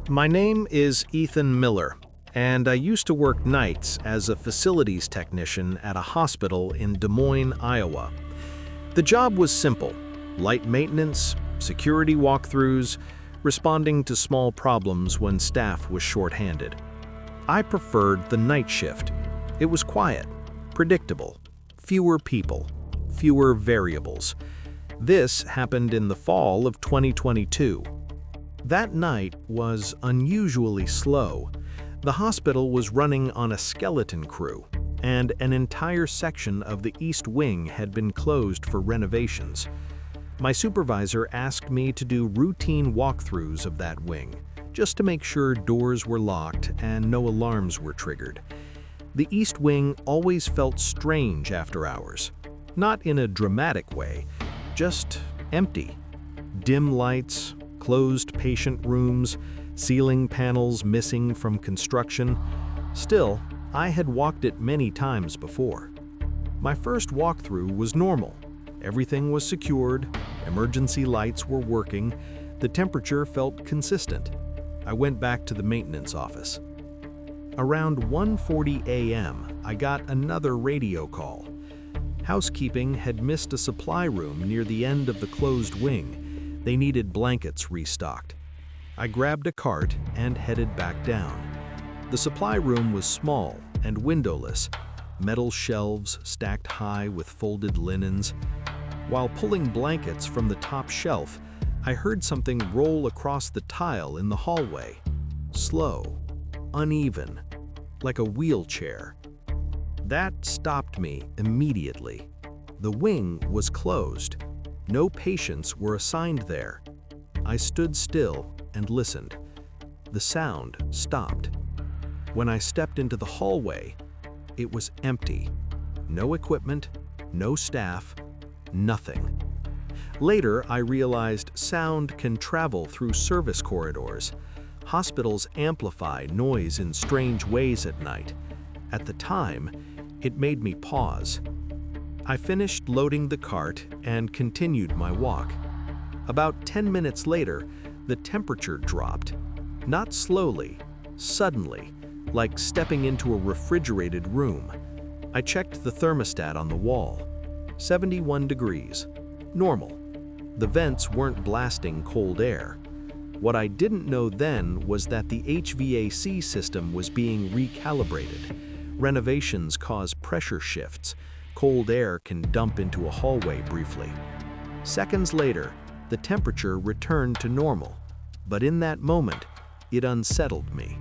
My name is Ethan Miller, and I used to work nights as a facilities technician at a hospital in Des Moines, Iowa. The job was simple: light maintenance, security walkthroughs, responding to small problems when staff was short-handed. I preferred the night shift. It was quiet, predictable, fewer people, fewer variables. This happened in the fall of 2022. That night was unusually slow. The hospital was running on a skeleton crew, and an entire section of the East Wing had been closed for renovations. My supervisor asked me to do routine walkthroughs of that wing, just to make sure doors were locked and no alarms were triggered. The East Wing always felt strange after hours. Not in a dramatic way, just empty. Dim lights, closed patient rooms, ceiling panels missing from construction. Still, I had walked it many times before. My first walkthrough was normal. Everything was secured, emergency lights were working, the temperature felt consistent. I went back to the maintenance office. Around 1:40 a.m., I got another radio call. Housekeeping had missed a supply room near the end of the closed wing. They needed blankets restocked. I grabbed a cart and headed back down. The supply room was small and windowless, metal shelves stacked high with folded linens. While pulling blankets from the top shelf, I heard something roll across the tile in the hallway. Slow, uneven, like a wheelchair. That stopped me immediately. The wing was closed. No patients were assigned there. I stood still and listened. The sound stopped. When I stepped into the hallway, it was empty. No equipment, no staff, nothing. Later, I realized sound can travel through service corridors. Hospitals amplify noise in strange ways at night. At the time, it made me pause. I finished loading the cart and continued my walk. About 10 minutes later, the temperature dropped. Not slowly, suddenly, like stepping into a refrigerated room. I checked the thermostat on the wall. 71 degrees. Normal. The vents weren't blasting cold air. What I didn't know then was that the HVAC system was being recalibrated. Renovations cause pressure shifts. Cold air can dump into a hallway briefly. Seconds later, the temperature returned to normal, but in that moment, it unsettled me.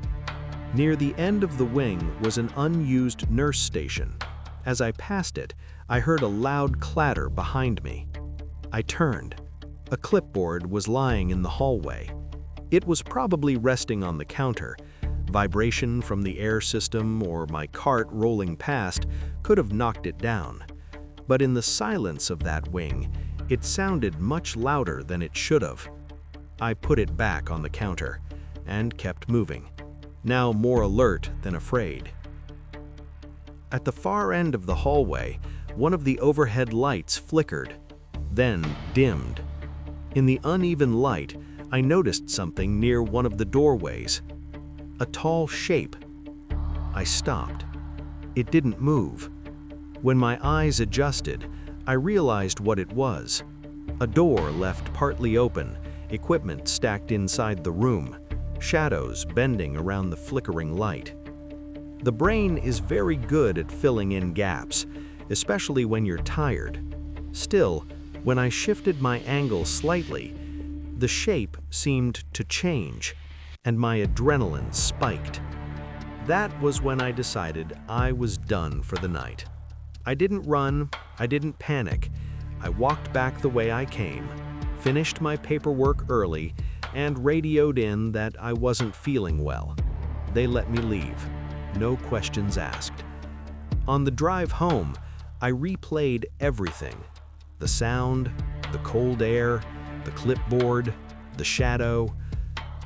Near the end of the wing was an unused nurse station. As I passed it, I heard a loud clatter behind me. I turned. A clipboard was lying in the hallway. It was probably resting on the counter. Vibration from the air system or my cart rolling past could have knocked it down. But in the silence of that wing, it sounded much louder than it should have. I put it back on the counter and kept moving, now more alert than afraid. At the far end of the hallway, one of the overhead lights flickered, then dimmed. In the uneven light, I noticed something near one of the doorways. A tall shape. I stopped. It didn't move. When my eyes adjusted, I realized what it was. A door left partly open, equipment stacked inside the room, shadows bending around the flickering light. The brain is very good at filling in gaps, especially when you're tired. Still, when I shifted my angle slightly, the shape seemed to change, and my adrenaline spiked. That was when I decided I was done for the night. I didn't run, I didn't panic. I walked back the way I came, finished my paperwork early, and radioed in that I wasn't feeling well. They let me leave, no questions asked. On the drive home, I replayed everything. The sound, the cold air, the clipboard, the shadow.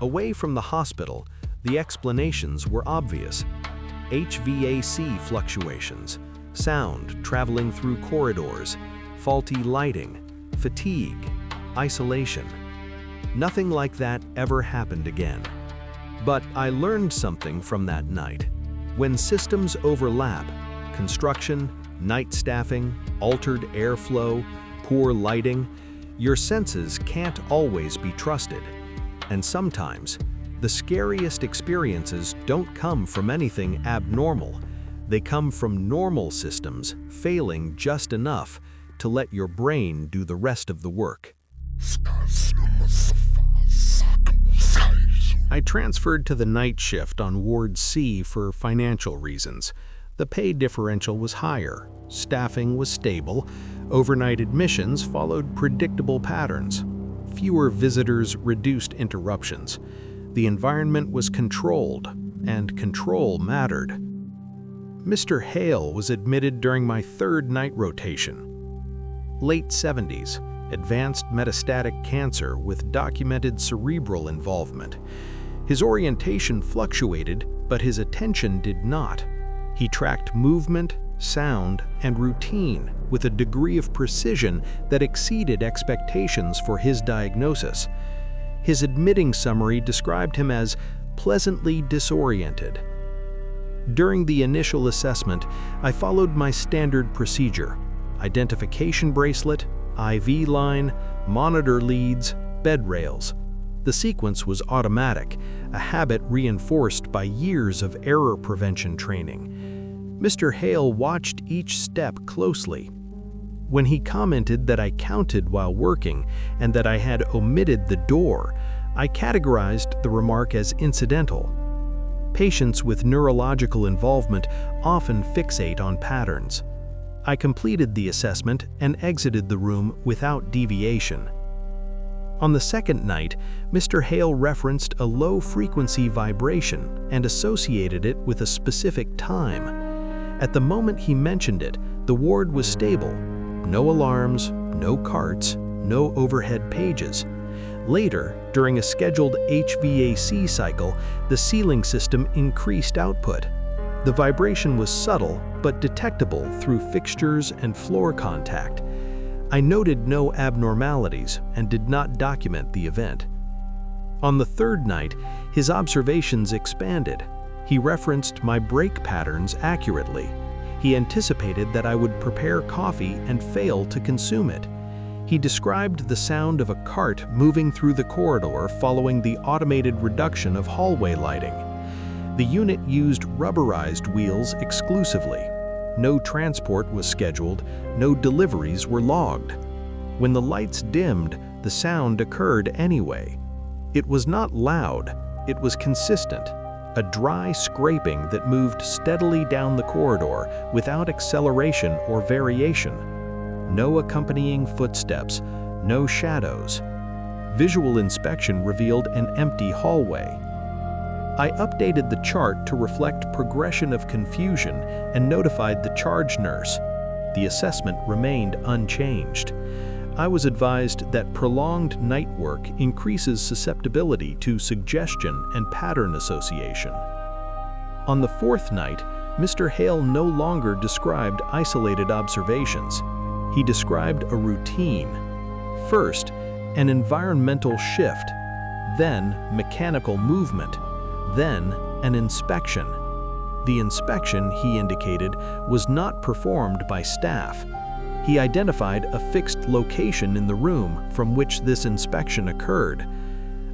Away from the hospital, the explanations were obvious. HVAC fluctuations, sound traveling through corridors, faulty lighting, fatigue, isolation. Nothing like that ever happened again. But I learned something from that night. When systems overlap, construction, night staffing, altered airflow, poor lighting, your senses can't always be trusted. And sometimes, the scariest experiences don't come from anything abnormal. They come from normal systems failing just enough to let your brain do the rest of the work. I transferred to the night shift on Ward C for financial reasons. The pay differential was higher, staffing was stable, overnight admissions followed predictable patterns. Fewer visitors reduced interruptions. The environment was controlled, and control mattered. Mr. Hale was admitted during my third night rotation. Late 70s, advanced metastatic cancer with documented cerebral involvement. His orientation fluctuated, but his attention did not. He tracked movement, sound, and routine with a degree of precision that exceeded expectations for his diagnosis. His admitting summary described him as pleasantly disoriented. During the initial assessment, I followed my standard procedure: identification bracelet, IV line, monitor leads, bed rails. The sequence was automatic, a habit reinforced by years of error prevention training. Mr. Hale watched each step closely. When he commented that I counted while working and that I had omitted the door, I categorized the remark as incidental. Patients with neurological involvement often fixate on patterns. I completed the assessment and exited the room without deviation. On the second night, Mr. Hale referenced a low-frequency vibration and associated it with a specific time. At the moment he mentioned it, the ward was stable. No alarms, no carts, no overhead pages. Later, during a scheduled HVAC cycle, the ceiling system increased output. The vibration was subtle but detectable through fixtures and floor contact. I noted no abnormalities and did not document the event. On the third night, his observations expanded. He referenced my break patterns accurately. He anticipated that I would prepare coffee and fail to consume it. He described the sound of a cart moving through the corridor following the automated reduction of hallway lighting. The unit used rubberized wheels exclusively. No transport was scheduled, no deliveries were logged. When the lights dimmed, the sound occurred anyway. It was not loud, it was consistent, a dry scraping that moved steadily down the corridor without acceleration or variation. No accompanying footsteps, no shadows. Visual inspection revealed an empty hallway. I updated the chart to reflect progression of confusion and notified the charge nurse. The assessment remained unchanged. I was advised that prolonged night work increases susceptibility to suggestion and pattern association. On the fourth night, Mr. Hale no longer described isolated observations. He described a routine. First, an environmental shift, then mechanical movement, then an inspection. The inspection, he indicated, was not performed by staff. He identified a fixed location in the room from which this inspection occurred.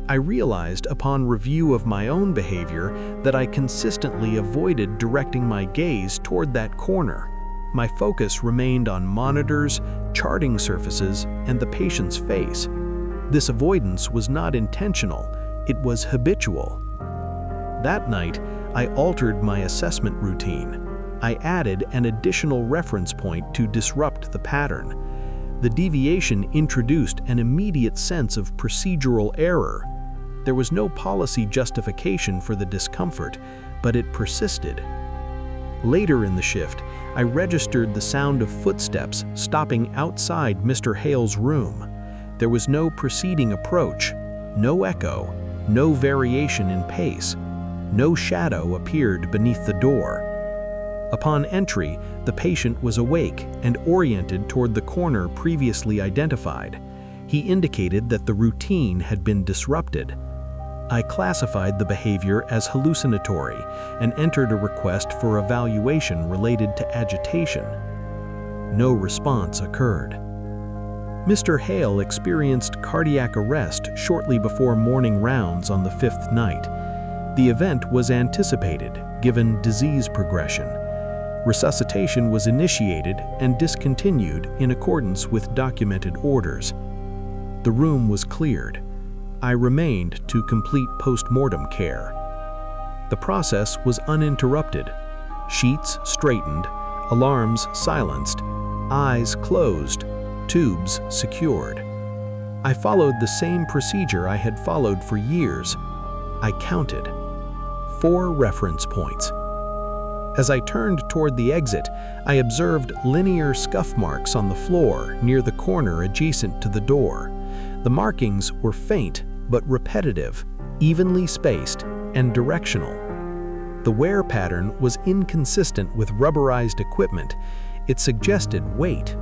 I realized upon review of my own behavior that I consistently avoided directing my gaze toward that corner. My focus remained on monitors, charting surfaces, and the patient's face. This avoidance was not intentional, it was habitual. That night, I altered my assessment routine. I added an additional reference point to disrupt the pattern. The deviation introduced an immediate sense of procedural error. There was no policy justification for the discomfort, but it persisted. Later in the shift, I registered the sound of footsteps stopping outside Mr. Hale's room. There was no preceding approach, no echo, no variation in pace. No shadow appeared beneath the door. Upon entry, the patient was awake and oriented toward the corner previously identified. He indicated that the routine had been disrupted. I classified the behavior as hallucinatory and entered a request for evaluation related to agitation. No response occurred. Mr. Hale experienced cardiac arrest shortly before morning rounds on the 5th night. The event was anticipated, given disease progression. Resuscitation was initiated and discontinued in accordance with documented orders. The room was cleared. I remained to complete post-mortem care. The process was uninterrupted. Sheets straightened, alarms silenced, eyes closed, tubes secured. I followed the same procedure I had followed for years. I counted 4 reference points. As I turned toward the exit, I observed linear scuff marks on the floor near the corner adjacent to the door. The markings were faint but repetitive, evenly spaced, and directional. The wear pattern was inconsistent with rubberized equipment. It suggested weight.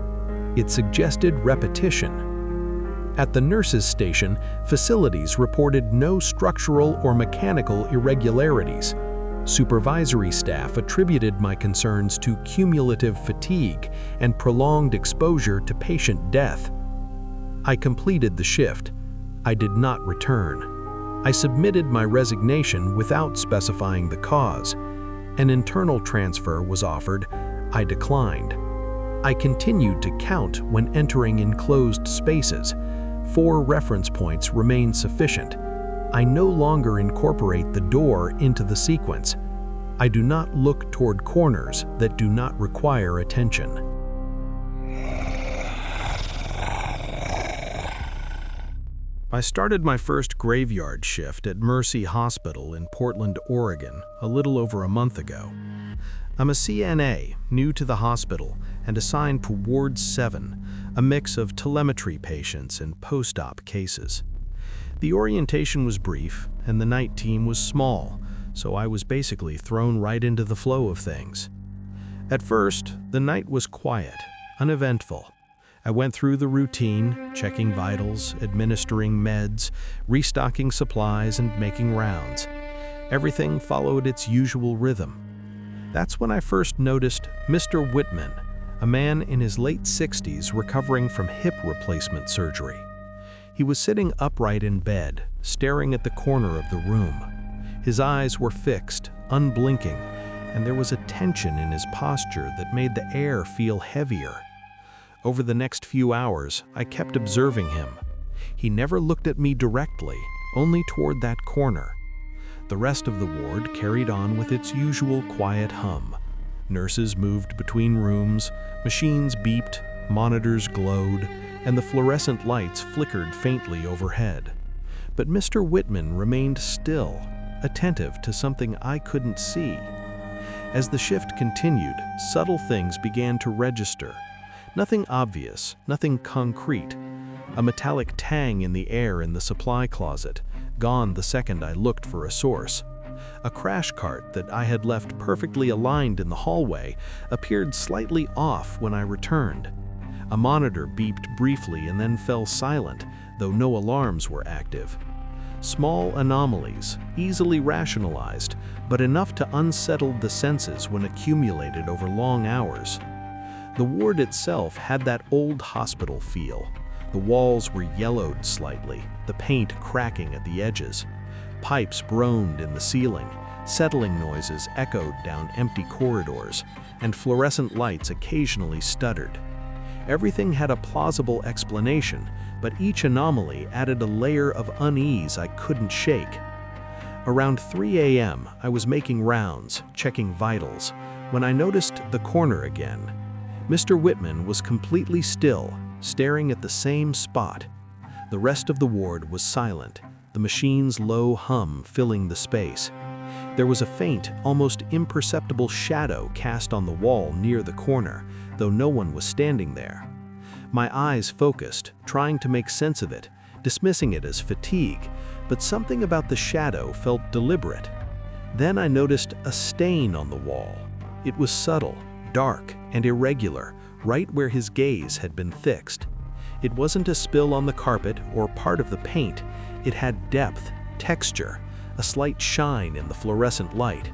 It suggested repetition. At the nurses' station, facilities reported no structural or mechanical irregularities. Supervisory staff attributed my concerns to cumulative fatigue and prolonged exposure to patient death. I completed the shift. I did not return. I submitted my resignation without specifying the cause. An internal transfer was offered. I declined. I continued to count when entering enclosed spaces. 4 reference points remain sufficient. I no longer incorporate the door into the sequence. I do not look toward corners that do not require attention. I started my first graveyard shift at Mercy Hospital in Portland, Oregon, a little over a month ago. I'm a CNA, new to the hospital, and assigned to Ward 7, a mix of telemetry patients and post-op cases. The orientation was brief, and the night team was small, so I was basically thrown right into the flow of things. At first, the night was quiet, uneventful. I went through the routine, checking vitals, administering meds, restocking supplies, and making rounds. Everything followed its usual rhythm. That's when I first noticed Mr. Whitman, a man in his late 60s recovering from hip replacement surgery. He was sitting upright in bed, staring at the corner of the room. His eyes were fixed, unblinking, and there was a tension in his posture that made the air feel heavier. Over the next few hours, I kept observing him. He never looked at me directly, only toward that corner. The rest of the ward carried on with its usual quiet hum. Nurses moved between rooms, machines beeped, monitors glowed, and the fluorescent lights flickered faintly overhead. But Mr. Whitman remained still, attentive to something I couldn't see. As the shift continued, subtle things began to register. Nothing obvious, nothing concrete. A metallic tang in the air in the supply closet, gone the second I looked for a source. A crash cart that I had left perfectly aligned in the hallway appeared slightly off when I returned. A monitor beeped briefly and then fell silent, though no alarms were active. Small anomalies, easily rationalized, but enough to unsettle the senses when accumulated over long hours. The ward itself had that old hospital feel. The walls were yellowed slightly, the paint cracking at the edges. Pipes groaned in the ceiling, settling noises echoed down empty corridors, and fluorescent lights occasionally stuttered. Everything had a plausible explanation, but each anomaly added a layer of unease I couldn't shake. Around 3 a.m., I was making rounds, checking vitals, when I noticed the corner again. Mr. Whitman was completely still, staring at the same spot. The rest of the ward was silent, the machine's low hum filling the space. There was a faint, almost imperceptible shadow cast on the wall near the corner, though no one was standing there. My eyes focused, trying to make sense of it, dismissing it as fatigue, but something about the shadow felt deliberate. Then I noticed a stain on the wall. It was subtle, dark, and irregular, right where his gaze had been fixed. It wasn't a spill on the carpet or part of the paint. It had depth, texture, a slight shine in the fluorescent light.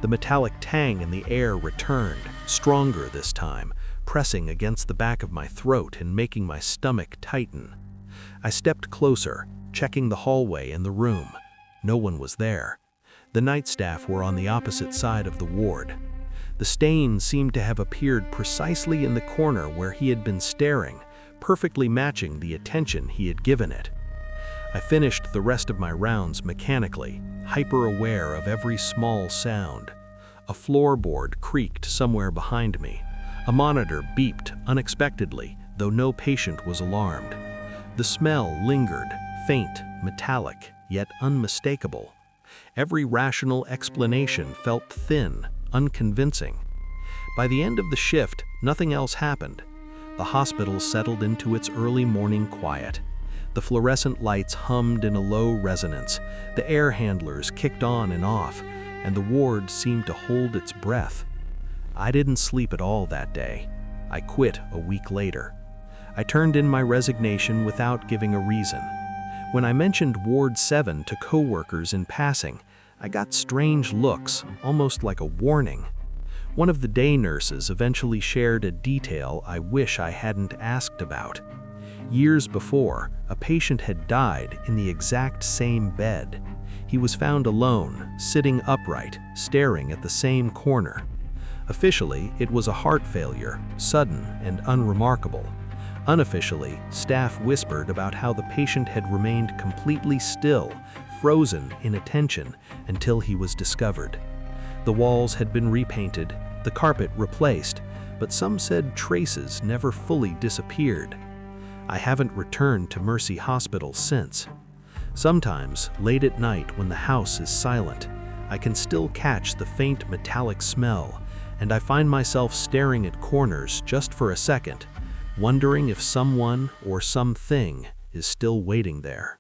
The metallic tang in the air returned, stronger this time, pressing against the back of my throat and making my stomach tighten. I stepped closer, checking the hallway and the room. No one was there. The night staff were on the opposite side of the ward. The stain seemed to have appeared precisely in the corner where he had been staring, perfectly matching the attention he had given it. I finished the rest of my rounds mechanically, hyper-aware of every small sound. A floorboard creaked somewhere behind me. A monitor beeped unexpectedly, though no patient was alarmed. The smell lingered, faint, metallic, yet unmistakable. Every rational explanation felt thin, unconvincing. By the end of the shift, nothing else happened. The hospital settled into its early morning quiet. The fluorescent lights hummed in a low resonance, the air handlers kicked on and off, and the ward seemed to hold its breath. I didn't sleep at all that day. I quit a week later. I turned in my resignation without giving a reason. When I mentioned Ward 7 to coworkers in passing, I got strange looks, almost like a warning. One of the day nurses eventually shared a detail I wish I hadn't asked about. Years before, a patient had died in the exact same bed. He was found alone, sitting upright, staring at the same corner. Officially, it was a heart failure, sudden and unremarkable. Unofficially, staff whispered about how the patient had remained completely still, frozen in attention, until he was discovered. The walls had been repainted, the carpet replaced, but some said traces never fully disappeared. I haven't returned to Mercy Hospital since. Sometimes, late at night when the house is silent, I can still catch the faint metallic smell, and I find myself staring at corners just for a second, wondering if someone or something is still waiting there.